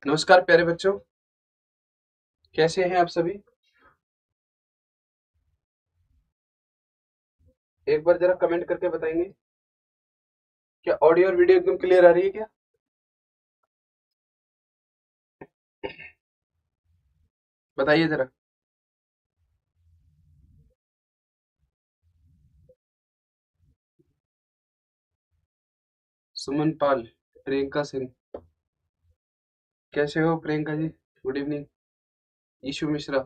नमस्कार प्यारे बच्चों, कैसे हैं आप सभी। एक बार जरा कमेंट करके बताएंगे, क्या ऑडियो और वीडियो एकदम क्लियर आ रही है क्या। बताइए जरा। सुमन पाल, प्रियंका सिंह, कैसे हो Priyanka ji. Good evening. Ishu Mishra,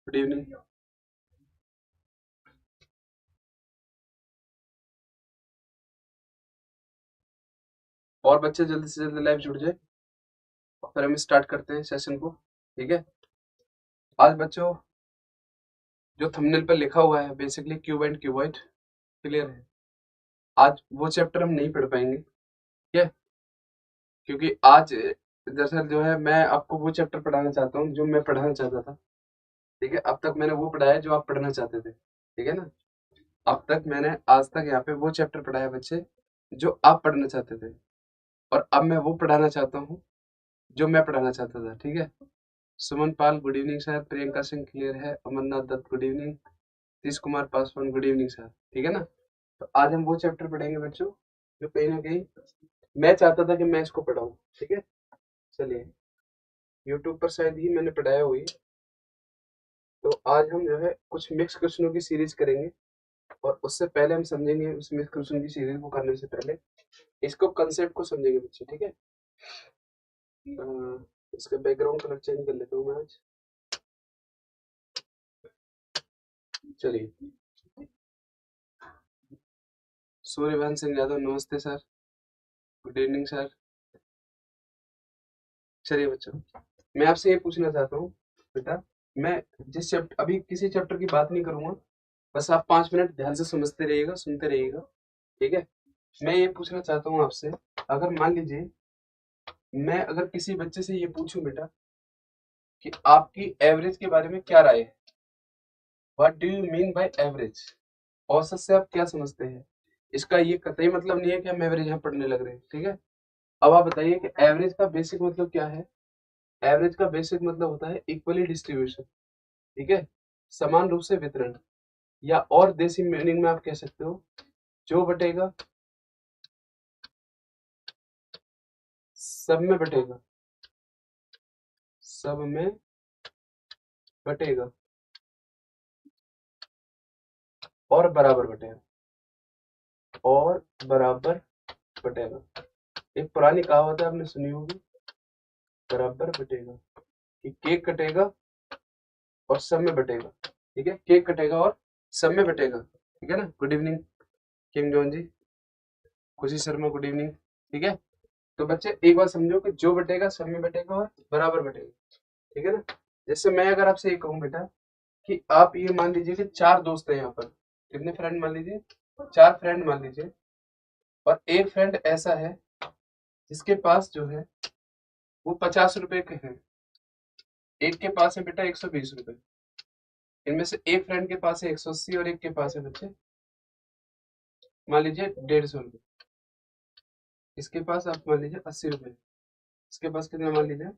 good evening. और बच्चे जल्दी से जल्दी लाइव जुड़ जाए और फिर हम स्टार्ट करते हैं सेशन को। ठीक है। आज बच्चों, जो थंबनेल पर लिखा हुआ है basically cube and cuboid, clear है। आज वो चैप्टर हम नहीं पढ़ पाएंगे, ठीक है, क्योंकि आज दरअसल जो है मैं आपको वो चैप्टर पढ़ाना चाहता हूँ जो मैं पढ़ाना चाहता था। ठीक है, अब तक मैंने वो पढ़ाया जो आप पढ़ना चाहते थे, ठीक है ना। अब तक मैंने आज तक यहाँ पे वो चैप्टर पढ़ाया बच्चे जो आप पढ़ना चाहते थे, और अब मैं वो पढ़ाना चाहता हूँ जो मैं पढ़ाना चाहता था। ठीक है। Suman Pal good evening sir, Priyanka Singh clear है, अमरनाथ दत्त गुड इवनिंग, तीस Kumar Paswan good evening sir. ठीक है ना। तो आज हम वो चैप्टर पढ़ेंगे बच्चों जो कहीं ना कहीं मैं चाहता था कि मैं इसको पढ़ाऊँ। ठीक है। चलिए, यूट्यूब पर शायद ही मैंने पढ़ाया हुई। तो आज हम जो है कुछ मिक्स क्वेश्चनों की सीरीज करेंगे, और उससे पहले हम समझेंगे, उस मिक्स क्वेश्चन की सीरीज को करने से पहले इसको कंसेप्ट को समझेंगे बच्चे। ठीक है। इसका बैकग्राउंड कलर चेंज कर लेता हूँ मैं आज। चलिए, सूर्यभान सिंह यादव नमस्ते सर, गुड इवनिंग सर। चलिए बच्चों, मैं आपसे ये पूछना चाहता हूँ बेटा, मैं जिस चैप्टर अभी किसी चैप्टर की बात नहीं करूंगा, बस आप 5 मिनट ध्यान से समझते रहिएगा, सुनते रहिएगा। ठीक है। मैं ये पूछना चाहता हूँ आपसे, अगर मान लीजिए मैं अगर किसी बच्चे से ये पूछूं बेटा कि आपकी एवरेज के बारे में क्या राय है, what do you mean by average, औसत से आप क्या समझते हैं। इसका ये कतई मतलब नहीं है कि हम एवरेज यहाँ पढ़ने लग रहे हैं। ठीक है। अब आप बताइए कि एवरेज का बेसिक मतलब क्या है। एवरेज का बेसिक मतलब होता है इक्वली डिस्ट्रीब्यूशन। ठीक है, समान रूप से वितरण, या और देसी मीनिंग में आप कह सकते हो जो बटेगा सब में बटेगा, सब में बटेगा और बराबर बटेगा, और बराबर बटेगा। एक पुरानी कहावत है, आपने सुनी होगी, बराबर बटेगा, कि केक कटेगा और सब में बटेगा। ठीक है, केक कटेगा और सब में बटेगा। ठीक है ना। गुड इवनिंग किम जॉन जी, खुशी शर्मा गुड इवनिंग। ठीक है। तो बच्चे एक बात समझो कि जो बटेगा सब में बटेगा और बराबर बटेगा। ठीक है ना। जैसे मैं अगर आपसे ये कहूँ बेटा कि आप ये मान लीजिए कि 4 दोस्त हैं यहाँ पर, कितने फ्रेंड मान लीजिए, 4 फ्रेंड मान लीजिए, और एक फ्रेंड ऐसा है जिसके पास जो है वो 50 रुपए के हैं, एक के पास है बेटा 120 रुपए, इनमें से एक फ्रेंड के पास है 180, और एक के पास है बच्चे मान लीजिए 150 रुपए, इसके पास आप मान लीजिए 80 रुपए, इसके पास कितने मान लीजिए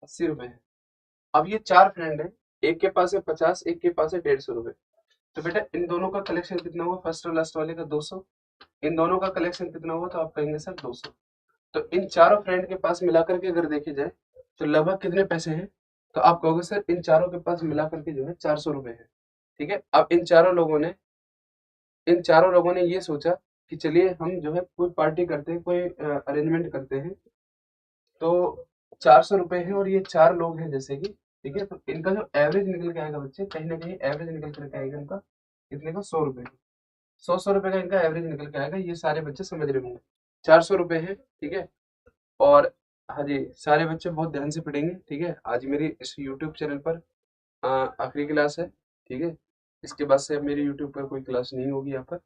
80 रुपए है। अब ये 4 फ्रेंड है, एक के पास है 50, एक के पास है 150 रुपए। तो बेटा इन दोनों का कलेक्शन कितना हुआ, फर्स्ट और लास्ट वाले का 200, इन दोनों का कलेक्शन कितना हुआ, तो आप कहेंगे सर 200। तो इन चारों फ्रेंड के पास मिलाकर के अगर देखे जाए तो लगभग कितने पैसे हैं, तो आप कहोगे सर इन चारों के पास मिलाकर के जो है 400 रुपए है। ठीक है। अब इन चारों लोगों ने ये सोचा कि चलिए हम जो है कोई पार्टी करते हैं, कोई अरेंजमेंट करते हैं। तो 400 रुपए है और ये 4 लोग हैं जैसे कि, ठीक है, तो इनका जो एवरेज निकल के आएगा बच्चे, कहीं ना कहीं एवरेज निकल करके आएगा इनका कितने का, 100 रुपए, 100 रुपए का इनका एवरेज निकल के आएगा। ये सारे बच्चे समझ रहे होंगे, 400 रुपए है। ठीक है। और हाँ जी, सारे बच्चे बहुत ध्यान से पढ़ेंगे। ठीक है, आज मेरी इस यूट्यूब चैनल पर आखिरी क्लास है। ठीक है, इसके बाद से अब मेरी यूट्यूब पर कोई क्लास नहीं होगी यहाँ पर।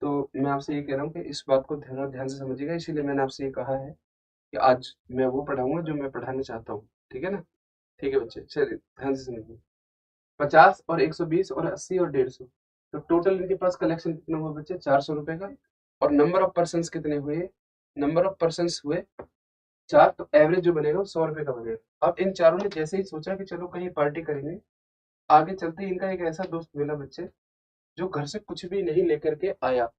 तो मैं आपसे ये कह रहा हूँ कि इस बात को ध्यान ध्यान से समझिएगा, इसीलिए मैंने आपसे ये कहा है कि आज मैं वो पढ़ाऊंगा जो मैं पढ़ाना चाहता हूँ। ठीक है ना। ठीक है बच्चे, चलिए ध्यान से समझिए। 50 और 120 और 80 और 150, तो टोटल इनके पास कलेक्शन कितना हुआ बच्चे, 400 रुपए का। और नंबर ऑफ पर्सन कितने हुए, नंबर ऑफ पर्सन हुए चार, तो एवरेज जो बनेगा वो 100 रुपए का बनेगा। अब इन चारों ने जैसे ही सोचा कि चलो कहीं पार्टी करेंगे, आगे चलते ही इनका एक ऐसा दोस्त मिला बच्चे, जो घर से कुछ भी नहीं लेकर के आया,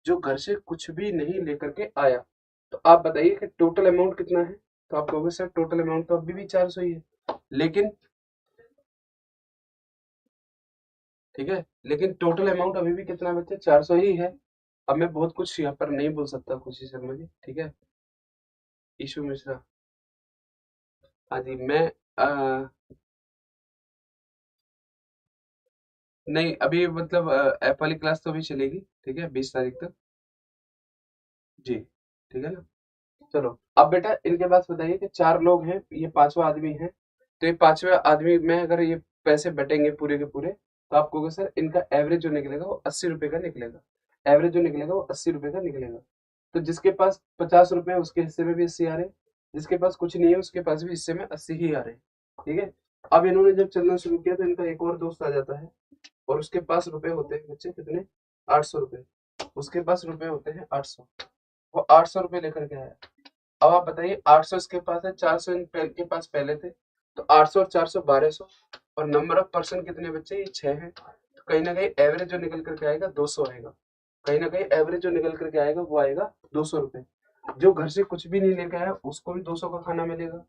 जो घर से कुछ भी नहीं लेकर के आया। तो आप बताइए कि टोटल अमाउंट कितना है। तो आप कहोगे सर टोटल अमाउंट तो अभी भी 400 ही है, लेकिन ठीक है, लेकिन टोटल अमाउंट अभी भी कितना बच्चे, 400 ही है। अब मैं बहुत कुछ यहाँ पर नहीं बोल सकता खुशी शर्मा जी, ठीक है। ईशु मिश्रा, हाँ जी, मैं नहीं अभी मतलब ऐप वाली क्लास तो अभी चलेगी, ठीक है, 20 तारीख तक। जी, ठीक है ना। चलो अब बेटा इनके पास बताइए कि चार लोग हैं, ये पांचवा आदमी है। तो ये पांचवा आदमी में अगर ये पैसे बटेंगे पूरे के पूरे, तो आप कहोगे सर इनका एवरेज जो निकलेगा वो 80 रुपए का निकलेगा। एवरेज जो निकलेगा वो 80 रुपए का निकलेगा। तो जिसके पास 50 रुपए है उसके हिस्से में भी 80 आ रहे हैं, जिसके पास कुछ नहीं है उसके पास भी हिस्से में 80 ही आ रहे हैं, ठीक है। अब इन्होंने जब चलना शुरू किया तो इनका एक और दोस्त आ जाता है, और उसके पास रुपए होते हैं बच्चे कितने, 800 रुपए। उसके पास रुपए होते हैं 800, वो 800 रुपए लेकर के आया। अब आप बताइए 800 इसके पास है, 400 इनके पास पहले थे, तो 800 और 400 1200, और नंबर ऑफ पर्सन कितने बच्चे, ये 6 है। तो कहीं ना कहीं एवरेज जो निकल करके आएगा 200 आएगा। कहीं ना कहीं एवरेज जो निकल करके आएगा वो आएगा 200 रुपए। जो घर से कुछ भी नहीं लेके आया उसको भी 200 का खाना मिलेगा,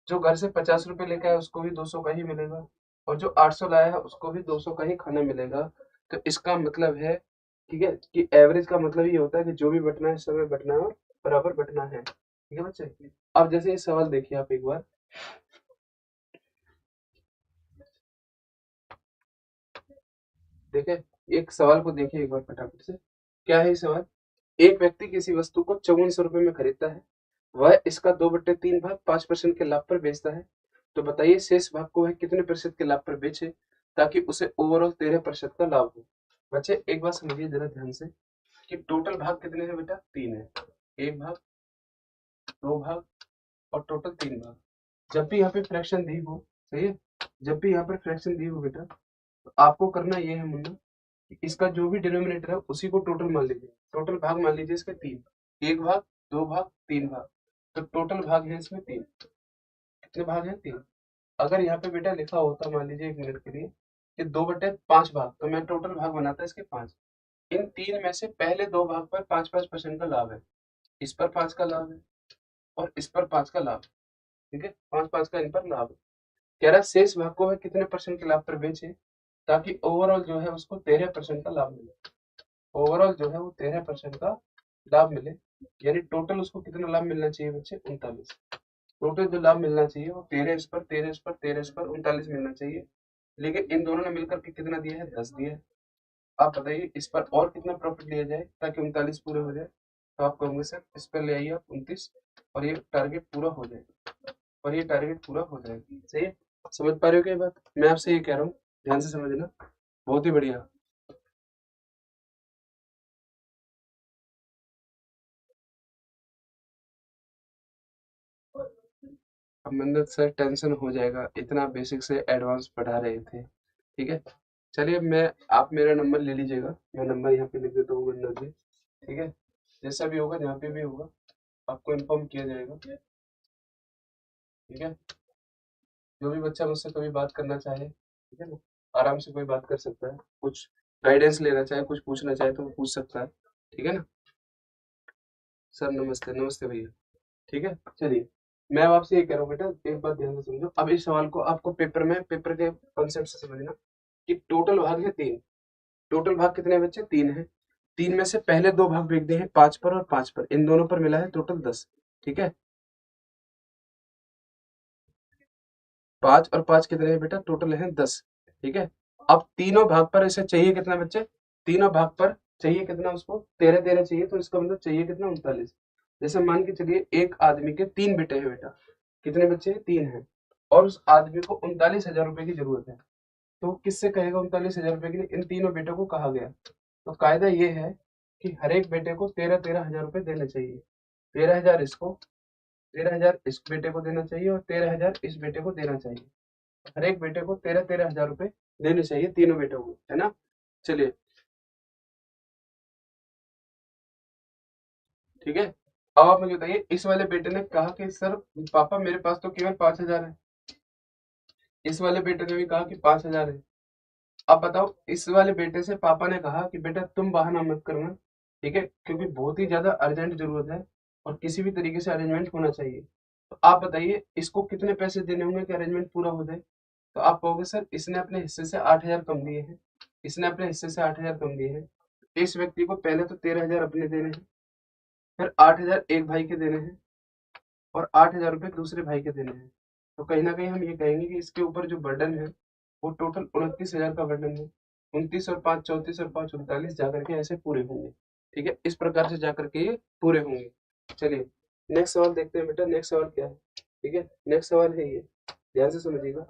जो घर से 50 रुपए लेके आया उसको भी 200 का ही मिलेगा, और जो 800 लाया है उसको भी 200 का ही खाना मिलेगा। तो इसका मतलब है, ठीक है, कि एवरेज का मतलब ये होता है कि जो भी बटना है समय बटना है और बराबर बटना है, ठीक है बच्चे। अब जैसे ये सवाल देखिए आप एक बार, देखे, एक सवाल को देखिए एक बार फटाफट से। क्या है ये सवाल, एक व्यक्ति किसी वस्तु को 5400 रुपए में खरीदता है, वह इसका 2/3 भाग 5% के लाभ पर बेचता है। तो बताइए शेष भाग को वह कितने प्रतिशत के लाभ पर बेचे ताकि उसे ओवरऑल 13% का लाभ हो। बच्चे एक बात समझिए जरा ध्यान से, कि टोटल भाग कितने हैं बेटा, 3 है। एक भाग, दो भाग, और टोटल 3 भाग। जब भी यहाँ पे फ्रैक्शन दी हो, सही है, जब भी यहाँ पर फ्रैक्शन दी हो बेटा, तो आपको करना ये है मुन्ना, कि इसका जो भी डिनोमिनेटर है उसी को टोटल मान लीजिए। टोटल भाग मान लीजिए इसके 3, एक भाग, दो भाग, 3 भाग। तो टोटल भाग है इसमें 3। कितने भाग हैं, 3। अगर यहाँ पे बेटा लिखा होता मान लीजिए 1 मिनट के लिए कि 2/5 भाग, तो मैं टोटल भाग बनाता इसके 5। इन 3 में से पहले 2 भाग पर 5-5% का लाभ है, इस पर 5 का लाभ है, और इस पर 5 का लाभ, ठीक है, 5-5 का इन पर लाभ है। कह रहा है शेष भाग को वह कितने परसेंट के लाभ पर बेचे ताकि ओवरऑल जो है उसको 13% का लाभ मिले। ओवरऑल जो है वो 13% का लाभ मिले, यानी टोटल उसको कितना लाभ मिलना चाहिए बच्चे, 39। टोटल जो लाभ मिलना चाहिए वो 13 इस पर 13 इस पर 13 इस पर 39 मिलना चाहिए, लेकिन इन दोनों ने मिलकर के कितना दिया है, 10 दिया है। आप बताइए इस पर और कितना प्रॉफिट लिया जाए ताकि 39 पूरे हो जाए। तो आप कहोगे सर इस पर ले आइए आप 29, और ये टारगेट पूरा हो जाएगा, और ये टारगेट पूरा हो जाएगा। सही है, समझ पा रहे हो क्या ये बात, मैं आपसे ये कह रहा हूँ, ध्यान से समझना, बहुत ही बढ़िया। अब मतलब सर टेंशन हो जाएगा, इतना बेसिक से एडवांस पढ़ा रहे थे, ठीक है। चलिए मैं, आप मेरा नंबर ले लीजिएगा, मैं नंबर यहाँ पे लिख देता हूँ वरना जी, ठीक है। जैसा भी होगा जहाँ पे भी होगा आपको इन्फॉर्म किया जाएगा, ठीक है। जो भी बच्चा मुझसे कभी बात करना चाहे, ठीक है ना, आराम से कोई बात कर सकता है, कुछ गाइडेंस लेना चाहे, कुछ पूछना चाहे तो वो पूछ सकता है, ठीक है ना। सर नमस्ते, नमस्ते भैया, ठीक है। चलिए मैं अब आपसे ये कह रहा हूँ बेटा, एक बात ध्यान से समझो, अब इस सवाल को आपको पेपर में, पेपर के कॉन्सेप्ट से समझना, कि टोटल भाग है 3। टोटल भाग कितने हैं बच्चे, 3 है। 3 में से पहले 2 भाग भेज दिए हैं 5 पर और 5 पर, इन दोनों पर मिला है टोटल 10, ठीक है। 5 और 5 कितने हैं बेटा, टोटल है 10, ठीक है। अब तीनों भाग पर इसे चाहिए कितना बच्चे, तीनों भाग पर चाहिए कितना, उसको 13-13 चाहिए, तो इसका मतलब चाहिए कितना, 39। जैसे मान के चलिए एक आदमी के 3 बेटे हैं बेटा, कितने बच्चे हैं, 3 हैं, और उस आदमी को 39,000 रुपए की जरूरत है। तो किससे कहेगा 39,000 रुपए के लिए, इन तीनों बेटों को कहा गया। तो कायदा ये है कि हर एक बेटे को 13-13 हजार रुपए देने चाहिए। 13,000 इसको, 13,000 इस बेटे को देना चाहिए, और 13,000 इस बेटे को देना चाहिए। हर एक बेटे को 13-13 हजार रुपए देने चाहिए, तीनों बेटों को, है ना। चलिए, ठीक है। अब आप मुझे बताइए, इस वाले बेटे ने कहा कि सर पापा मेरे पास तो केवल 5,000 है। इस वाले बेटे ने भी कहा कि 5,000 है। अब बताओ, इस वाले बेटे से पापा ने कहा कि बेटा तुम बहाना मत करना, ठीक है, क्योंकि बहुत ही ज्यादा अर्जेंट जरूरत है और किसी भी तरीके से अरेंजमेंट होना चाहिए। तो आप बताइए इसको कितने पैसे देने होंगे कि अरेंजमेंट पूरा हो जाए। तो आप कहोगे सर इसने अपने हिस्से से 8,000 कम दिए हैं, इसने अपने हिस्से से 8,000 कम दिए हैं। इस व्यक्ति को पहले तो 13,000 अपने देने हैं, फिर 8,000 एक भाई के देने हैं और 8,000 रुपये दूसरे भाई के देने हैं। तो कहीं ना कहीं हम ये कहेंगे कि इसके ऊपर जो बर्डन है वो टोटल 29,000 का बर्डन है। 29 और 5 34 और 5 39 जाकर के ऐसे पूरे होंगे। ठीक है, इस प्रकार से जाकर के ये पूरे होंगे। चलिए नेक्स्ट सवाल देखते हैं बेटा, नेक्स्ट सवाल क्या है। ठीक है, नेक्स्ट सवाल है ये, ध्यान से समझिएगा।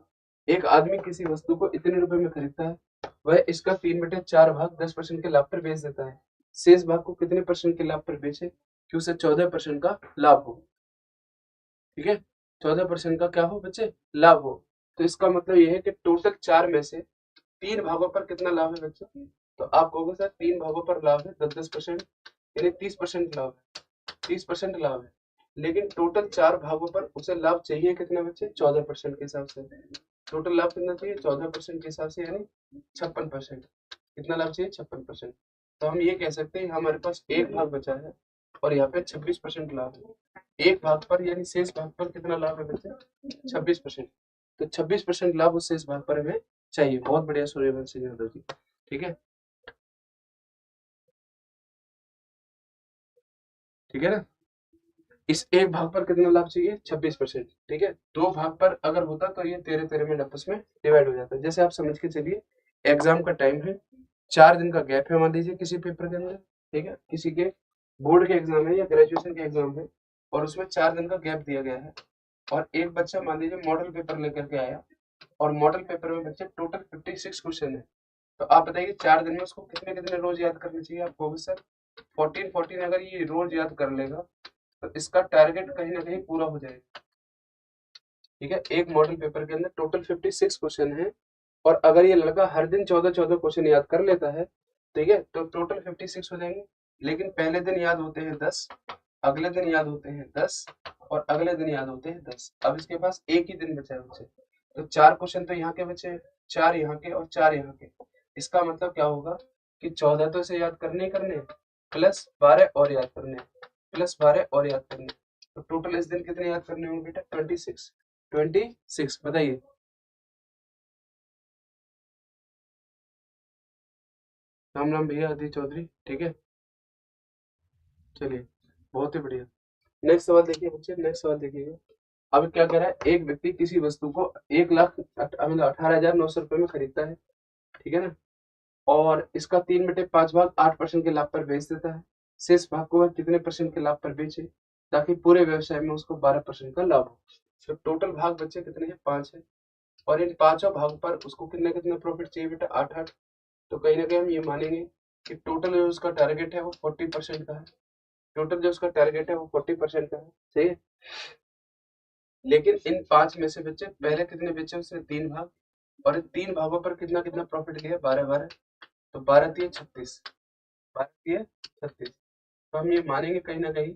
एक आदमी किसी वस्तु को इतने रुपए में खरीदता है, वह इसका 3/4 भाग 10% के लाभ पर बेच देता है। शेष भाग को कितने परसेंट के लाभ पर बेचे कि उसे 14% का लाभ हो। ठीक है, 14% का क्या हो बच्चे, लाभ हो। तो इसका मतलब ये है कि टोटल 4 में से 3 भागों पर कितना लाभ है बच्चे। तो आप कहोगे सर 3 भागों पर लाभ है 10-10%, यानी 30% लाभ है, 30% लाभ है। लेकिन टोटल 4 भागों पर उसे लाभ चाहिए कितना बच्चे, 14% के हिसाब से। टोटल लाभ कितना चाहिए 14% के हिसाब से, यानी 56%। कितना लाभ चाहिए, 56%। तो हम ये कह सकते हैं हमारे पास एक भाग बचा है और यहाँ पे 26% लाभ है। एक भाग पर यानी शेष भाग पर कितना लाभ है बच्चे, 26%। तो 26% लाभ उस शेष भाग पर हमें चाहिए। बहुत बढ़िया सूर्यवंशी यादव जी। ठीक है, ठीक है ना। इस एक भाग पर कितना लाभ चाहिए, 26%। ठीक है, दो भाग पर अगर होता तो ये 13-13 में आपस में डिवाइड हो जाता है। जैसे आप समझ के चलिए, एग्जाम का टाइम है, 4 दिन का गैप है मान लीजिए किसी पेपर के अंदर। ठीक है, किसी के बोर्ड के एग्जाम है या ग्रेजुएशन के एग्जाम है और उसमें 4 दिन का गैप दिया गया है। और एक बच्चा मान लीजिए मॉडल पेपर लेकर के आया और मॉडल पेपर में बच्चे टोटल 56 क्वेश्चन है। तो आप बताइए 4 दिन में उसको कितने कितने रोज याद करने चाहिए। आप कहोगे सर 14 अगर ये रोज याद कर लेगा तो इसका टारगेट कहीं ना कहीं पूरा हो जाएगा। ठीक है, एक मॉडल पेपर के अंदर टोटल 56 क्वेश्चन है और अगर ये लड़का हर दिन 14-14 क्वेश्चन याद कर लेता है, ठीक है, तो टोटल 56 हो जाएंगे। लेकिन पहले दिन याद होते हैं 10, अगले दिन याद होते हैं 10 और अगले दिन याद होते हैं 10। अब इसके पास एक ही दिन बचा है बच्चे, तो 4 क्वेश्चन तो यहाँ के बचे, 4 यहाँ के और 4 यहाँ के। इसका मतलब क्या होगा कि 14 तो इसे याद करने ही करने हैं, प्लस 12 और याद करने हैं, प्लस 12 और याद करने हैं। तो टोटल इस दिन कितने याद करने होंगे बेटा, 26। 26 बताइए। राम राम भैया आदि चौधरी। ठीक है, चलिए बहुत ही बढ़िया। नेक्स्ट सवाल देखिए बच्चे, नेक्स्ट सवाल देखिएगा। अब क्या कह रहा है, एक व्यक्ति किसी वस्तु को 1,18,900 रुपए में खरीदता है, ठीक है ना, और इसका 3/5 भाग 8% के लाभ पर बेच देता है। शेष भाग को वह कितने परसेंट के लाभ पर बेचे ताकि पूरे व्यवसाय में उसको 12% का लाभ हो। तो टोटल भाग बच्चे कितने हैं, 5 है। और इन पांचों भाग पर उसको कितना कितना प्रॉफिट चाहिए बेटा, 8-8। तो कहीं ना कहीं हम ये मानेंगे कि टोटल जो उसका टारगेट है वो 40% का है। टोटल जो उसका टारगेट है वो 40% का है, सही है। लेकिन इन 5 में से बच्चे पहले कितने बेचे उसने, 3 भाग, और इन 3 भागों पर कितना कितना प्रॉफिट लिया, 12-12। तो 12×3 = 36, 12×3 = 36। तो हम ये मानेंगे कहीं ना कहीं,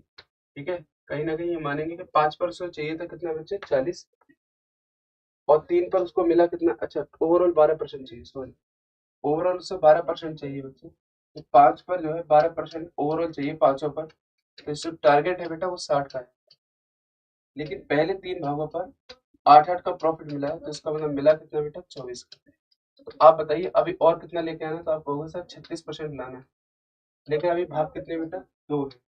ठीक है, कहीं ना कहीं ये मानेंगे कि 5 पर उसको चाहिए था कितना बच्चे, 40, और 3 पर उसको मिला कितना, अच्छा ओवरऑल 12% चाहिए, सॉरी, ओवरऑल उससे 12% चाहिए बच्चे। तो 5 पर जो है 12% ओवरऑल चाहिए पांचों पर। तो इससे टारगेट है बेटा वो 60 का है। लेकिन पहले 3 भागों पर 8-8 का प्रॉफिट मिला है, तो इसका मतलब मिला कितना बेटा, 24 का। तो आप बताइए अभी और कितना लेके आना है, तो आप कहोगे सर 36% लाना है। लेकिन अभी भाग कितने बेटा, 2 है।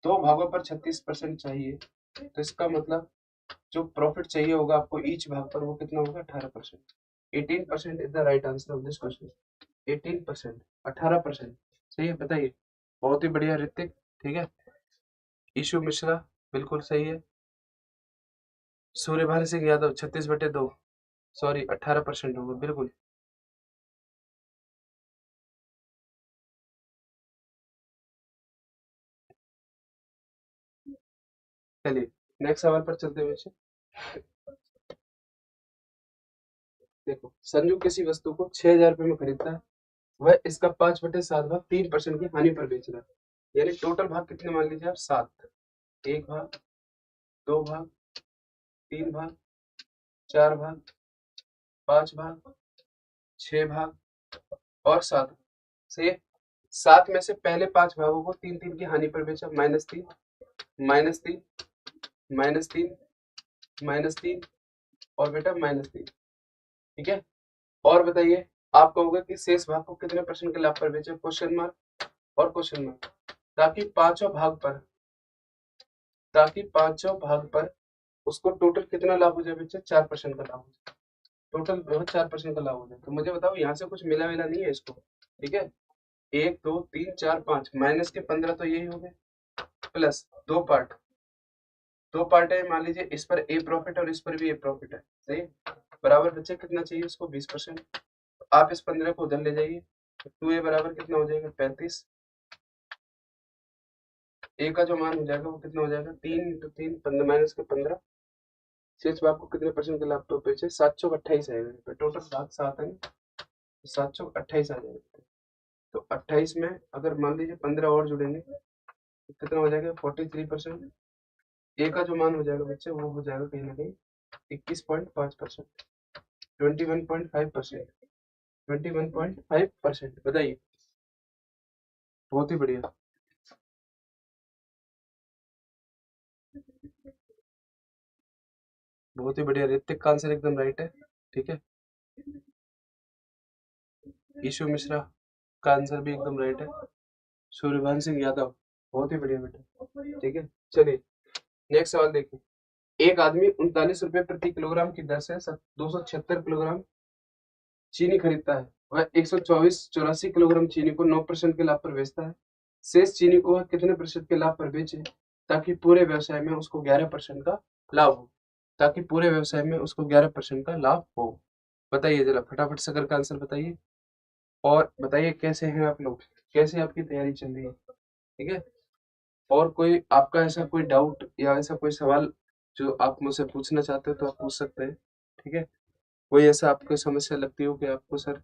2 भागों पर 36% चाहिए, तो इसका मतलब जो प्रॉफिट चाहिए होगा आपको ईच भाग पर वो कितना होगा, 18%। 18% is the right answer of this question. 18%, 18%। सही है, बताइए। बहुत ही बढ़िया ऋतिक। ठीक है, ईशु मिश्रा बिल्कुल सही है। सूर्यभान सिंह यादव 36/2, सॉरी 18% होगा बिल्कुल। चलिए नेक्स्ट सवाल पर चलते हुए बच्चे। देखो, संजू किसी वस्तु को 6,000 रुपये में खरीदता है, वह इसका 5/7 भाग 3% की हानि पर बेच रहा है। यानी टोटल भाग कितने मान लीजिए आप, 7। 1 भाग, 2 भाग, 3 भाग, 4 भाग, 5 भाग, 6 भाग और 7। सही है। 7 में से पहले 5 भागों को 3-3 की हानि पर बेचा, -3, -3, -3, -3 और बेटा -3। ठीक है। और बताइए, आप कहोगे कि शेष भाग को कितने परसेंट के लाभ पर बेचे, क्वेश्चन मार्क और क्वेश्चन मार्क। ताकि पांचों भाग पर उसको टोटल कितना लाभ हो जाए बच्चे, 4% का लाभ हो जाए। टोटल 4% का लाभ हो जाए। तो मुझे बताओ, यहाँ से कुछ मिला मिला नहीं है इसको। ठीक है। 1 2 3 4 5 माइनस के 15 तो यही हो गए, प्लस दो पार्ट है। मान लीजिए इस पर ए प्रॉफिट और इस पर भी ए प्रॉफिट है। सही है। बराबर बच्चे कितना चाहिए उसको, 20%। आप इस 15 को उधर ले जाइए, तो 2a बराबर कितना हो जाएगा, 35। ए का जो मान हो जाएगा वो कितना हो जाएगा, 3 × 3 माइनस के 15। शेष भाग को कितने परसेंट के लाभ पे बेचे, 728 आएगा। टोटल भाग 7 है ना, 728 आ जाएगा। तो 28 में अगर मान लीजिए 15 और जुड़ेंगे तो कितना हो जाएगा, 43%। ए का जो मान हो जाएगा बच्चे वो हो जाएगा कहीं ना कहीं 21.5%, 21.5%, 21.5%। बताइए। बहुत ही बढ़िया, बहुत ही बढ़िया। ऋतिक का आंसर एकदम राइट है। ठीक है। ईशु मिश्रा का आंसर भी एकदम राइट है। सूर्यभान सिंह यादव, बहुत ही बढ़िया बेटा। ठीक है। चलिए नेक्स्ट सवाल देखिए। एक आदमी 39 रुपए प्रति किलोग्राम की दर से 276 किलोग्राम चीनी खरीदता है। वह 124-84 किलोग्राम चीनी को 9% के लाभ पर बेचता है। शेष चीनी को वह कितने प्रतिशत के लाभ पर बेचे ताकि पूरे व्यवसाय में उसको 11% का लाभ हो, ताकि पूरे व्यवसाय में उसको 11% का लाभ हो। बताइए जरा फटाफट से करके आंसर बताइए। और बताइए कैसे हैं आप लोग, कैसे आपकी तैयारी चल रही है। ठीक है। और कोई आपका ऐसा कोई डाउट या ऐसा कोई सवाल जो आप मुझसे पूछना चाहते हो तो आप पूछ सकते हैं। ठीक है। कोई ऐसा आपको समस्या लगती हो कि आपको सर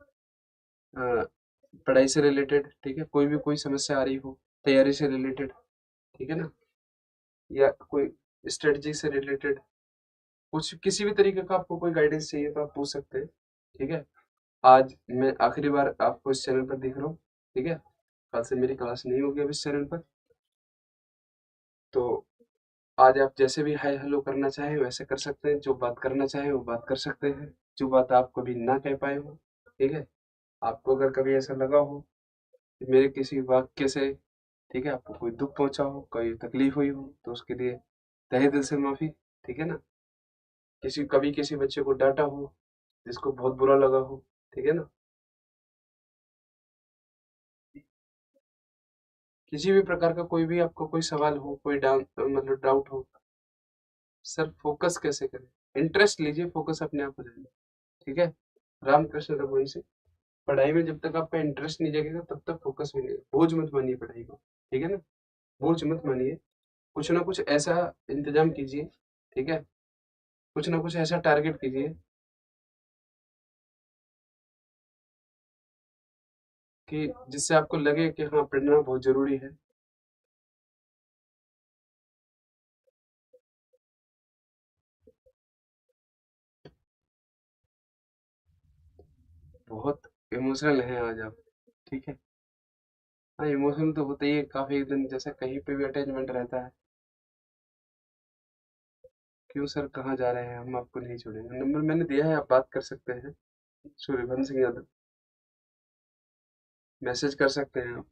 पढ़ाई से रिलेटेड, ठीक है, कोई भी कोई समस्या आ रही हो तैयारी से रिलेटेड, ठीक है ना, या कोई स्ट्रेटजी से रिलेटेड, कुछ किसी भी तरीके का आपको कोई गाइडेंस चाहिए तो आप पूछ सकते हैं। ठीक है। आज मैं आखिरी बार आपको इस चैनल पर देख रहा हूँ। ठीक है। कल से मेरी क्लास नहीं होगी अब इस चैनल पर। तो आज आप जैसे भी हाय हेलो करना चाहें वैसे कर सकते हैं, जो बात करना चाहें वो बात कर सकते हैं, जो बात आप कभी ना कह पाए हो। ठीक है। आपको अगर कभी ऐसा लगा हो कि मेरे किसी वाक्य से, ठीक है, आपको कोई दुख पहुंचा हो, कोई तकलीफ हुई हो, तो उसके लिए तहे दिल से माफी। ठीक है ना। कभी किसी बच्चे को डांटा हो जिसको बहुत बुरा लगा हो, ठीक है ना, किसी भी प्रकार का कोई भी आपको कोई सवाल हो, कोई मतलब डाउट हो, सर फोकस कैसे करें, इंटरेस्ट लीजिए, फोकस अपने आप हो जाएगा। ठीक है। रामकृष्ण रघुवंशी। पढ़ाई में जब तक आपका इंटरेस्ट नहीं जगेगा तब तक फोकस भी नहीं, बोझ मत मानिए पढ़ाई को। ठीक है ना। बोझ मत मानिए, कुछ ना कुछ ऐसा इंतजाम कीजिए। ठीक है। कुछ ना कुछ ऐसा टारगेट कीजिए कि जिससे आपको लगे कि हाँ पढ़ना बहुत जरूरी है। बहुत इमोशनल है आज आप। ठीक है। हाँ इमोशनल तो होता ही है, काफी दिन जैसे कहीं पे भी अटैचमेंट रहता है। क्यों सर, कहाँ जा रहे हैं, हम आपको नहीं छोड़ेंगे, नंबर मैंने दिया है, आप बात कर सकते हैं। सूर्यवंश सिंह यादव, मैसेज कर सकते हैं आप।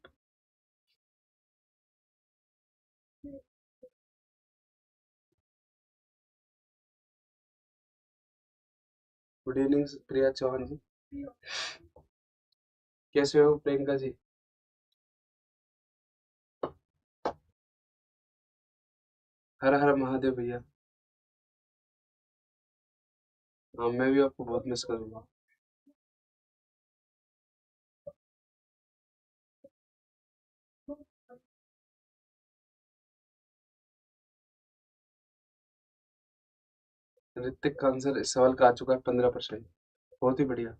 गुड इवनिंग प्रिया चौहान जी, कैसे हो प्रियंका जी। हर हर महादेव भैया। हाँ मैं भी आपको बहुत मिस करूंगा। ऋतिक का आंसर इस सवाल का आ चुका है, 15%। बहुत ही बढ़िया।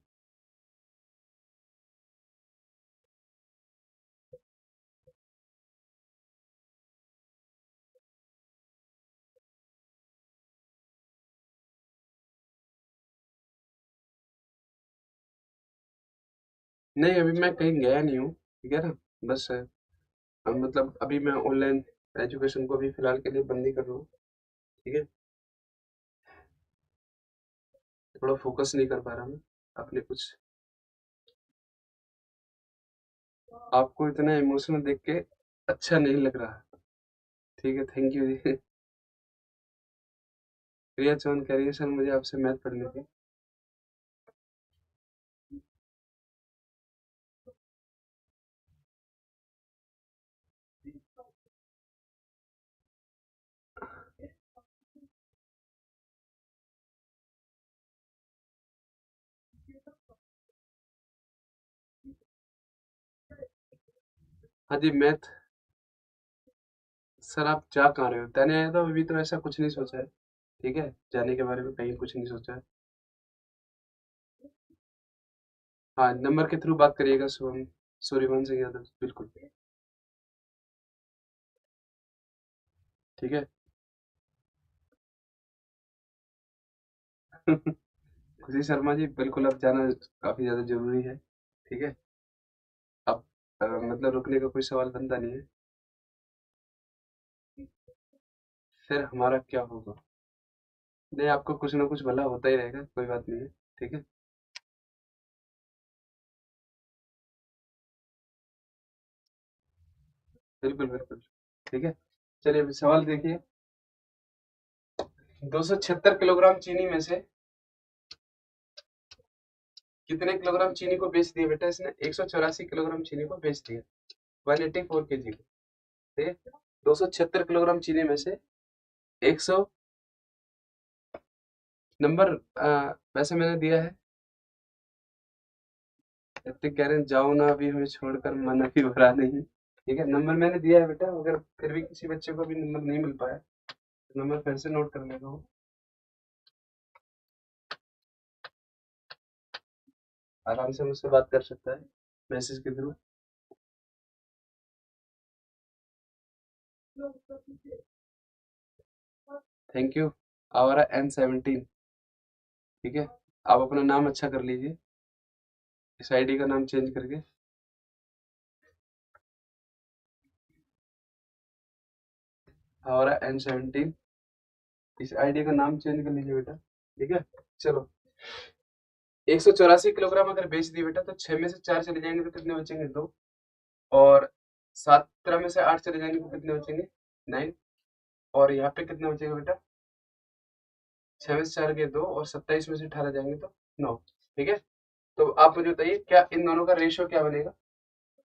नहीं, अभी मैं कहीं गया नहीं हूँ, ठीक है ना। बस मतलब अभी मैं ऑनलाइन एजुकेशन को भी फिलहाल के लिए बंद ही कर रहा हूँ, ठीक है। थोड़ा फोकस नहीं कर पा रहा मैं अपने कुछ। आपको इतना इमोशनल देख के अच्छा नहीं लग रहा, ठीक है, थैंक यू जी। प्रिया चौहान कह रही है सर मुझे आपसे मैथ पढ़नी थी। हाँ जी, मैथ। सर आप जा कहाँ रहे हो? जाने आया था, अभी तो ऐसा कुछ नहीं सोचा है, ठीक है, जाने के बारे में कहीं कुछ नहीं सोचा है। हाँ, नंबर के थ्रू बात करिएगा शुभम, सूर्यवंश यादव, बिल्कुल, ठीक है। खुशी शर्मा जी, बिल्कुल अब जाना काफी ज्यादा जरूरी है, ठीक है। अब मतलब रुकने का कोई सवाल बनता नहीं है। फिर हमारा क्या होगा? नहीं, आपको कुछ ना कुछ भला होता ही रहेगा, कोई बात नहीं है, ठीक है। बिल्कुल बिल्कुल, ठीक है। चलिए अभी सवाल देखिए। 276 किलोग्राम चीनी में से कितने किलोग्राम चीनी को बेच दिया बेटा इसने? 184 किलोग्राम चीनी को बेच दिया, 184 केजी को, ठीक है। 276 किलोग्राम चीनी में से 100 नंबर, वैसे मैंने दिया है। इतने कह रहे हैं जाओ ना अभी हमें छोड़कर, मन अभी भरा नहीं, ठीक है। नंबर मैंने दिया है बेटा, अगर फिर भी किसी बच्चे को भी नंबर नहीं मिल पाया तो नंबर फिर से नोट कर लेगा वो, आराम से मुझसे बात कर सकता है मैसेज के थ्रू। Thank you. आवारा N17, ठीक है। आप अपना नाम अच्छा कर लीजिए, इस आईडी का नाम चेंज करके। आवारा N17, इस आईडी का नाम चेंज कर लीजिए बेटा, ठीक है। चलो, 184 किलोग्राम अगर बेच दिए बेटा तो 6 में से 4 चले जाएंगे तो कितने बचेंगे? 2। और 17 में से 8 चले जाएंगे तो कितने बचेंगे? 9। और यहाँ पे कितने बचेगा बेटा? 6 में से 4 गए 2, और 27 में से 18 जाएंगे तो 9, ठीक है। तो आप मुझे बताइए क्या इन दोनों का रेशियो क्या बनेगा?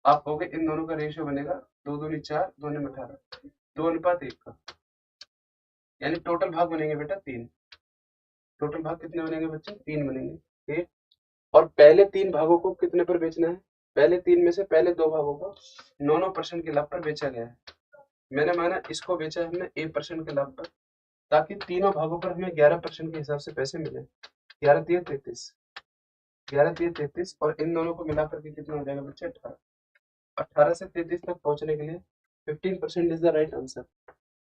आप कहोगे इन दोनों का रेशियो बनेगा 2 दूनी 4, 2 में 18, 2:1 का, यानी टोटल भाग बनेंगे बेटा 3। टोटल भाग कितने बनेंगे बच्चे? 3 बनेंगे, ठीक है। और पहले 3 भागों को कितने पर बेचना है? पहले 3 में से पहले 2 भागों को 9% के लाभ पर बेचा गया है। मैंने माना इसको बेचा है हमने 1% के लाभ पर, ताकि तीनों भागों पर हमें 11% के हिसाब से पैसे मिले। 11 तिया 33, 11 तिया 33, और इन दोनों को मिलाकर के कितना हो जाएगा बच्चे? 18। 18 से 33 तक पहुंचने के लिए 15% is the right answer.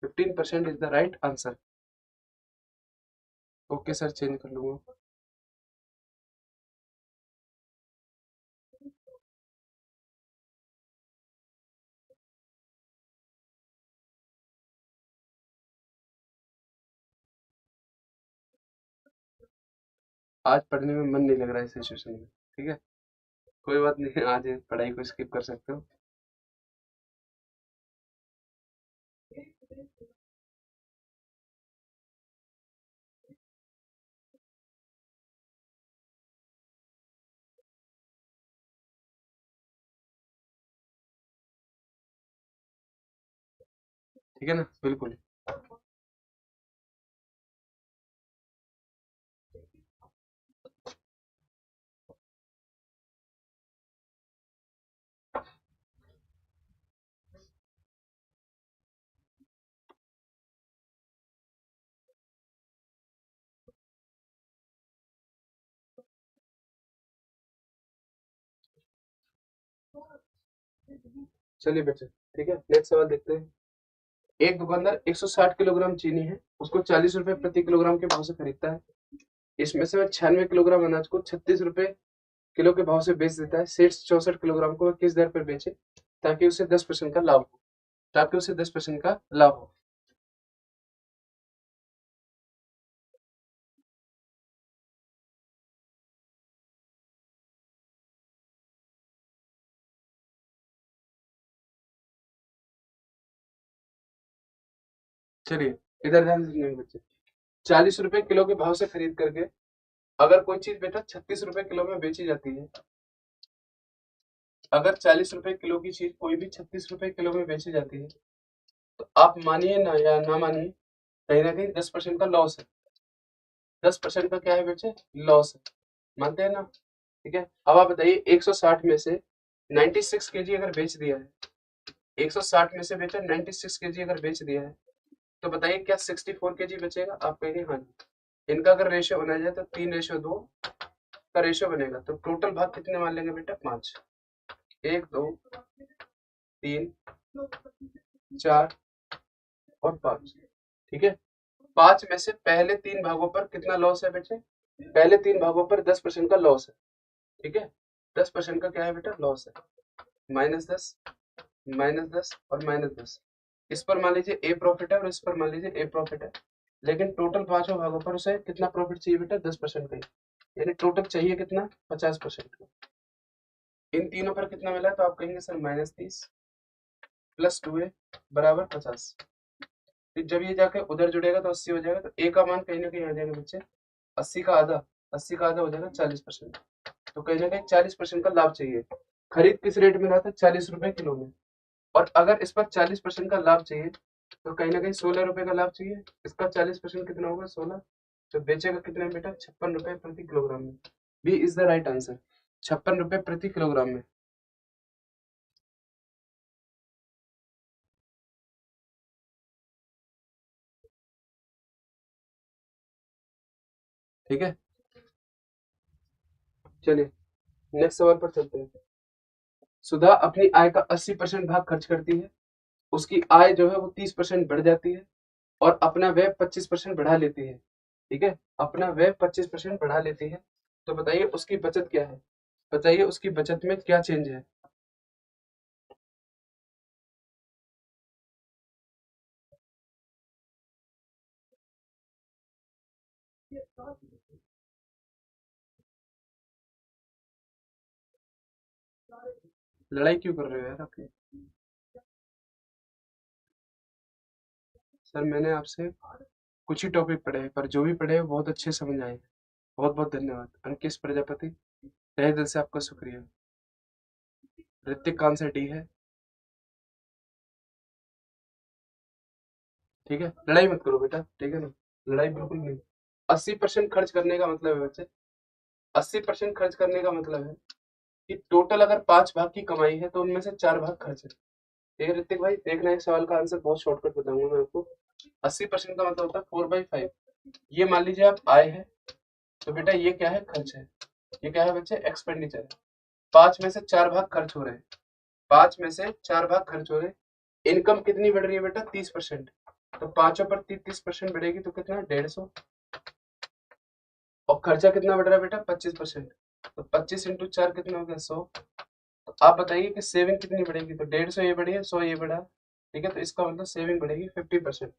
15% is the right answer. Okay sir, change कर लूंगा। आज पढ़ने में मन नहीं लग रहा है इस सिचुएशन में, ठीक है। कोई बात नहीं, आज पढ़ाई को स्किप कर सकते हो। ठीक है ना, बिल्कुल। चलिए बच्चे, ठीक है, नेक्स्ट सवाल देखते हैं। एक दुकानदार 160 किलोग्राम चीनी है, उसको 40 रुपए प्रति किलोग्राम के भाव से खरीदता है। इसमें से वह 96 किलोग्राम अनाज को 36 रुपए किलो के भाव से बेच देता है, शेष 64 किलोग्राम को वह किस दर पर बेचे ताकि उसे 10% का लाभ हो, ताकि उसे 10% का लाभ हो। चलिए इधर ध्यान से सुनिए बच्चे, 40 रुपए किलो के भाव से खरीद करके अगर कोई चीज बेटा 36 रुपए किलो में बेची जाती है, अगर 40 रुपए किलो की चीज कोई भी 36 रुपए किलो में बेची जाती है, तो आप मानिए ना या ना मानिए, कहीं ना कहीं 10% का लॉस है। 10% का क्या है बच्चे, लॉस है। मानते हैं ना? ठीक है, अब आप बताइए 160 में से 96 केजी अगर बेच दिया है, 160 में से बेचा 96 केजी अगर बेच दिया है, तो बताइए क्या 64 केजी बचेगा? आप कहेंगे हाँ जी। इनका अगर रेशियो बनाया जाए तो 3:2 का रेशियो बनेगा, तो टोटल भाग कितने मान लेंगे बेटा? 5। 1 2 3 4 और 5। ठीक है, 5 में से पहले 3 भागों पर कितना लॉस है बेटे? पहले 3 भागों पर 10% का लॉस है। ठीक है, 10% का क्या है बेटा? लॉस है। -10 -10 और -10। इस पर मान लीजिए ए प्रॉफिट है और इस पर मान लीजिए ए प्रॉफिट है, लेकिन टोटल पांचों भागों पर उसे कितना प्रॉफिट चाहिए बेटा? 10% का ही, यानी टोटल चाहिए कितना? 50% का। इन तीनों पर कितना मिला? तो आप कहेंगे सर -30 + 2a बराबर 50। फिर जब ये जाके उधर जुड़ेगा तो 80 हो जाएगा, तो ए का मान कहीं ना कहीं आ जाएगा बच्चे 80 का आधा, 80 का आधा हो जाएगा 40%। तो कहीं ना कहीं 40% का लाभ चाहिए। खरीद किस रेट में रहा था? 40 रुपए किलो में। और अगर इस पर 40% का लाभ चाहिए तो कहीं ना कहीं 16 रुपए का लाभ चाहिए। इसका 40% कितना होगा? 16। तो बेचेगा कितने में बेटा? 56 रुपए प्रति किलोग्राम में। B is the right answer, 56 रुपए प्रति किलोग्राम में। ठीक है, चलिए नेक्स्ट सवाल पर चलते हैं। सुधा अपनी आय का 80% भाग खर्च करती है, उसकी आय जो है वो 30% बढ़ जाती है और अपना व्यय 25% बढ़ा लेती है। ठीक है, अपना व्यय 25% बढ़ा लेती है, तो बताइए उसकी बचत क्या है? बताइए उसकी बचत में क्या चेंज है? लड़ाई क्यों कर रहे हो यार आपके? सर मैंने आपसे कुछ ही टॉपिक पढ़े हैं, पर जो भी पढ़े हैं बहुत अच्छे समझ आए। बहुत बहुत धन्यवाद अंकित प्रजापति, तहे दिल से आपका शुक्रिया। ऋतिक का आंसर डी है। ठीक है, लड़ाई मत करो बेटा, ठीक है ना? लड़ाई बिल्कुल नहीं। 80% खर्च करने का मतलब है बच्चे, 80% खर्च करने का मतलब है कि टोटल अगर 5 भाग की कमाई है तो उनमें से 4 भाग खर्च है। ठीक है ऋतिक भाई, देखना एक सवाल का आंसर बहुत शॉर्टकट बताऊंगा मैं आपको। 80% का मतलब होता है 4/5। ये मान लीजिए आप आय है, तो बेटा ये क्या है? खर्च है। ये क्या है बच्चे? एक्सपेंडिचर है। 5 में से 4 भाग खर्च हो रहे हैं, 5 में से 4 भाग खर्च हो रहे हैं। इनकम कितनी बढ़ रही है बेटा? 30%। तो पांचों पर 30% बढ़ेगी तो कितना? 150। और खर्चा कितना बढ़ रहा है बेटा? 25%। तो 25 × 4 कितना हो गया? 100। तो आप बताइए कि सेविंग कितनी बढ़ेगी? तो 150 ये बढ़ी है, 100 ये बढ़ा। ठीक है, तो इसका मतलब सेविंग बढ़ेगी 50%।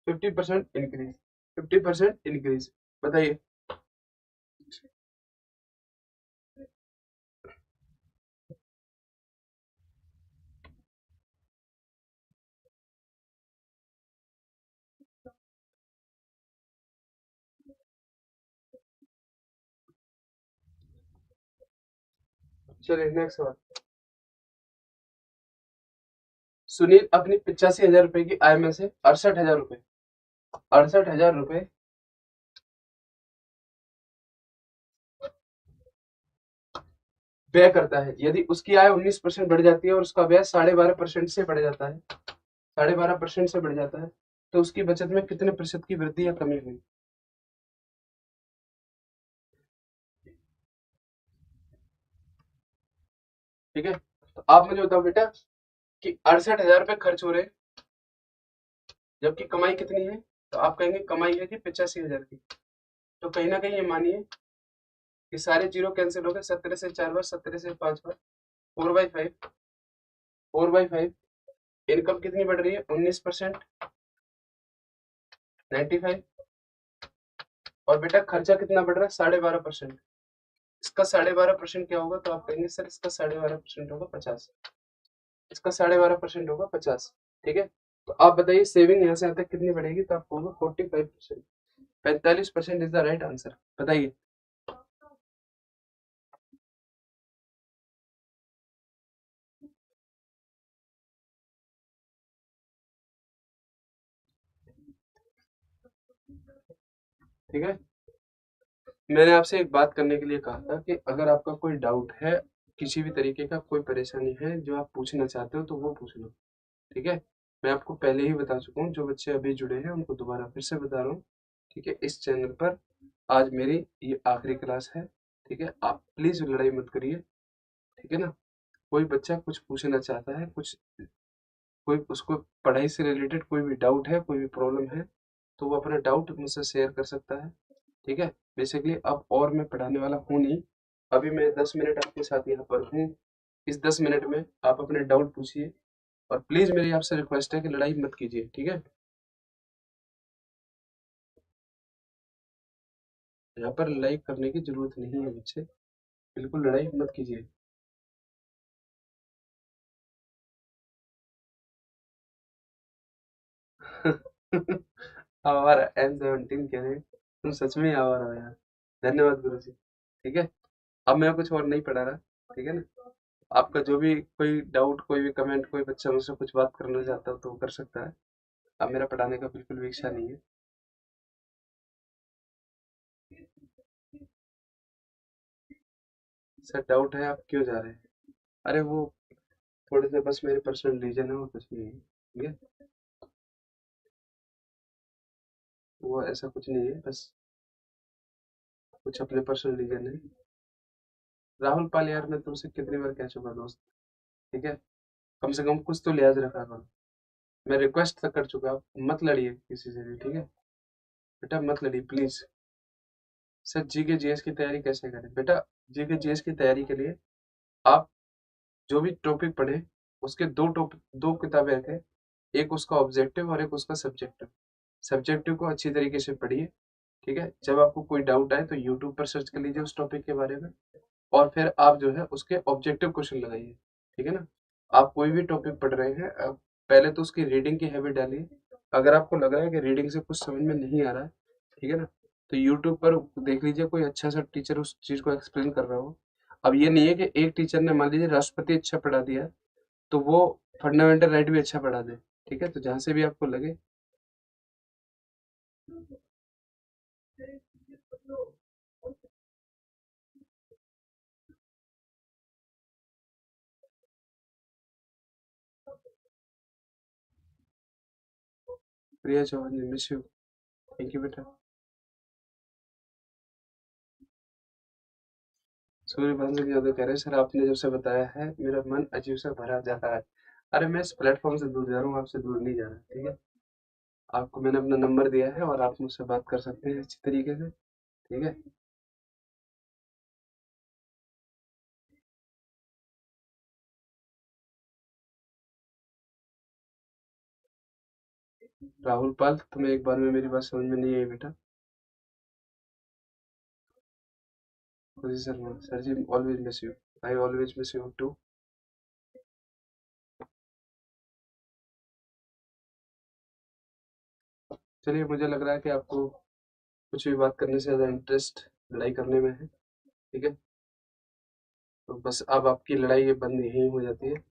50% इंक्रीज, 50% इंक्रीज। बताइए। चलिए नेक्स्ट सवाल। सुनील अपनी 85,000 रुपए की आय में से 68,000 रुपए, 68,000 रुपए व्यय करता है। यदि उसकी आय 19% बढ़ जाती है और उसका व्यय 12.5% से बढ़ जाता है, 12.5% से बढ़ जाता है, तो उसकी बचत में कितने प्रतिशत की वृद्धि या कमी हुई? ठीक है, तो आप मुझे बताओ बेटा कि 68,000 रुपए खर्च हो रहे हैं, जबकि कमाई कितनी है? तो आप कहेंगे कमाई है कि 85,000 की। तो कहीं ना कहीं ये मानिए ये सारे जीरो कैंसिल हो गए, 17 से 4 बार, 17 से 5 बार, 4/5, 4/5। इनकम कितनी बढ़ रही है? 19%, 95। और बेटा खर्चा कितना बढ़ रहा है? 12.5%। इसका 12.5% क्या होगा? तो आप कहेंगे सर इसका 12.5% होगा 50, इसका 12.5% होगा 50। ठीक है, तो आप बताइए सेविंग यहाँ से यहाँ तक कितनी बढ़ेगी? तो आपको होगा 45%। 45% इज द राइट आंसर। बताइए। ठीक है, मैंने आपसे एक बात करने के लिए कहा था कि अगर आपका कोई डाउट है, किसी भी तरीके का कोई परेशानी है जो आप पूछना चाहते हो, तो वो पूछ लो। ठीक है, मैं आपको पहले ही बता चुका हूँ, जो बच्चे अभी जुड़े हैं उनको दोबारा फिर से बता रहा हूँ। ठीक है, इस चैनल पर आज मेरी ये आखिरी क्लास है। ठीक है, आप प्लीज लड़ाई मत करिए। ठीक है ना, कोई बच्चा कुछ पूछना चाहता है, कुछ कोई उसको पढ़ाई से रिलेटेड कोई भी डाउट है, कोई भी प्रॉब्लम है, तो वो अपना डाउट मुझसे शेयर कर सकता है। ठीक है, बेसिकली अब और मैं पढ़ाने वाला हूँ नहीं, अभी मैं 10 मिनट आपके साथ यहाँ पर हूँ। इस 10 मिनट में आप अपने डाउट पूछिए, और प्लीज मेरी आपसे रिक्वेस्ट है कि लड़ाई मत कीजिए। ठीक है, यहाँ पर लड़ाई करने की जरूरत नहीं है बच्चे, बिल्कुल लड़ाई मत कीजिए। हमारा M17 कह रहे हैं, तुम सच में ही आवारा हो यार। धन्यवाद गुरु जी। ठीक है, अब मैं कुछ और नहीं पढ़ा रहा। ठीक है ना, आपका जो भी कोई डाउट, कोई भी कमेंट, कोई बच्चा मुझसे कुछ बात करना चाहता हो तो वो कर सकता है। अब मेरा पढ़ाने का बिल्कुल भी इच्छा नहीं है। सर डाउट है, आप क्यों जा रहे हैं? अरे वो थोड़े से बस मेरे पर्सनल रीजन है, वो कुछ नहीं है। ठीक है, वो ऐसा कुछ नहीं है, बस कुछ अपने पर्सनल रीजन है। राहुल पाल यार, मैं तुमसे कितनी बार कह चुका दोस्त। ठीक है, कम से कम कुछ तो लिहाज रखा करो। मैं रिक्वेस्ट तक कर चुका, आप मत लड़िए किसी से भी। ठीक है बेटा, मत लड़िए प्लीज। सर जीके जीएस की तैयारी कैसे करें? बेटा जीके जीएस की तैयारी के लिए आप जो भी टॉपिक पढ़े, उसके दो टॉपिक, दो किताबें रखें। एक उसका ऑब्जेक्टिव और एक उसका सब्जेक्टिव। सब्जेक्टिव को अच्छी तरीके से पढ़िए। ठीक है, जब आपको कोई डाउट आए तो यूट्यूब पर सर्च कर लीजिए उस टॉपिक के बारे में, और फिर आप जो है उसके ऑब्जेक्टिव क्वेश्चन लगाइए। ठीक है ना, आप कोई भी टॉपिक पढ़ रहे हैं, आप पहले तो उसकी रीडिंग की हैबिट डालिए। अगर आपको लग रहा है कि रीडिंग से कुछ समझ में नहीं आ रहा है, ठीक है ना, तो यूट्यूब पर देख लीजिए कोई अच्छा सा टीचर उस चीज को एक्सप्लेन कर रहा हो। अब ये नहीं है कि एक टीचर ने मान लीजिए राष्ट्रपति अच्छा पढ़ा दिया, तो वो फंडामेंटल राइट भी अच्छा पढ़ा दे। ठीक है, तो जहां से भी आपको लगे। प्रिया चौहान जी, मिस यू। थैंक यू बेटा। सूर्यवंश यादव कह रहे हैं सर आपने जब से बताया है मेरा मन अजीब सा भरा जा रहा है। अरे मैं इस प्लेटफॉर्म से दूर जा रहा हूँ, आपसे दूर नहीं जा रहा। ठीक है, आपको मैंने अपना नंबर दिया है और आप मुझसे बात कर सकते हैं अच्छी तरीके से। ठीक है, राहुल पाल, तुम्हें एक बार में मेरी बात समझ में नहीं आई बेटा? Khushi Sharma, sir ji always miss you. I always miss you too. चलिए, मुझे लग रहा है कि आपको कुछ भी बात करने से ज्यादा इंटरेस्ट लड़ाई करने में है। ठीक है, तो बस अब आपकी लड़ाई ये बंद यहीं हो जाती है।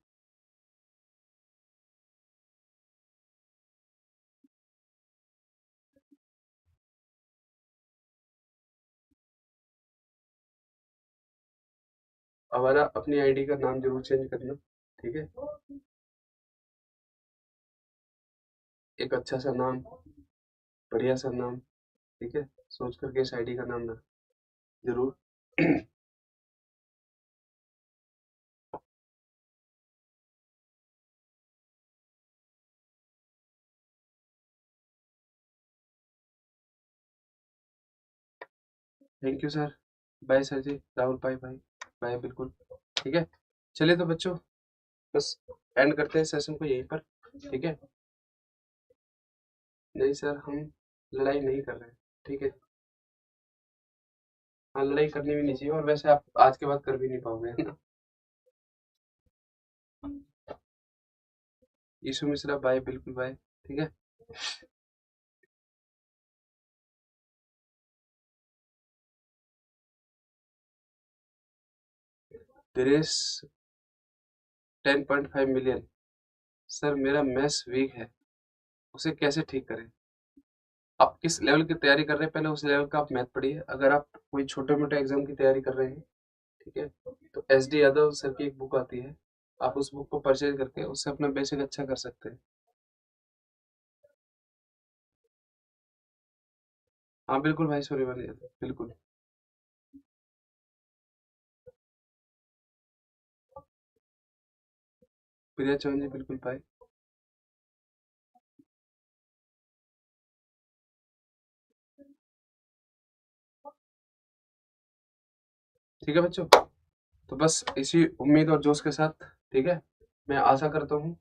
हमारा अपनी आईडी का नाम जरूर चेंज करना। ठीक है, एक अच्छा सा नाम, बढ़िया सा नाम। ठीक है, सोच करके इस आईडी का नाम ना जरूर। Thank you sir. Bye sir ji, Rahul bye bye. Bye बिल्कुल। ठीक है, चलिए तो बच्चों, बस एंड करते हैं सेशन को यहीं पर। ठीक है, नहीं सर हम लड़ाई नहीं कर रहे हैं। ठीक है, हाँ लड़ाई करनी भी नहीं चाहिए, और वैसे आप आज के बाद कर भी नहीं पाओगे, है ना। यीशु मिश्रा बाय बिल्कुल बाय। ठीक है, दिनेश 10.5 मिलियन। सर मेरा मैथ्स वीक है, उसे कैसे ठीक करें? आप किस लेवल की तैयारी कर रहे हैं, पहले उस लेवल का आप मैथ पढ़िए। अगर आप कोई छोटे मोटे एग्जाम की तैयारी कर रहे हैं, ठीक है, तो एस डी यादव सर की एक बुक आती है, आप उस बुक को परचेज करके उससे अपना बेसिक अच्छा कर सकते हैं। हाँ बिल्कुल भाई, सूर्यवंशी यादव बिल्कुल। प्रिया चौहान जी बिल्कुल भाई। ठीक है बच्चों, तो बस इसी उम्मीद और जोश के साथ, ठीक है, मैं आशा करता हूँ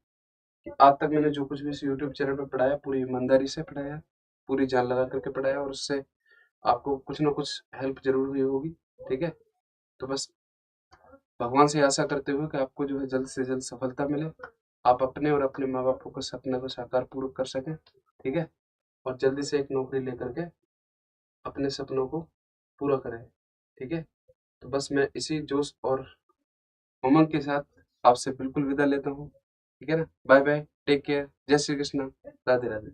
कि आज तक मैंने जो कुछ भी इस यूट्यूब चैनल पर पढ़ाया पूरी ईमानदारी से पढ़ाया, पूरी जान लगा करके पढ़ाया, और उससे आपको कुछ ना कुछ हेल्प जरूर हुई होगी। ठीक है, तो बस भगवान से आशा करते हुए कि आपको जो है जल्द से जल्द सफलता मिले, आप अपने और अपने माँ बापों के सपने को साकार पूर्ण कर सकें। ठीक है, और जल्दी से एक नौकरी लेकर के अपने सपनों को पूरा करें। ठीक है, तो बस मैं इसी जोश और उमंग के साथ आपसे बिल्कुल विदा लेता हूँ। ठीक है ना, बाय बाय, टेक केयर, जय श्री कृष्ण, राधे राधे।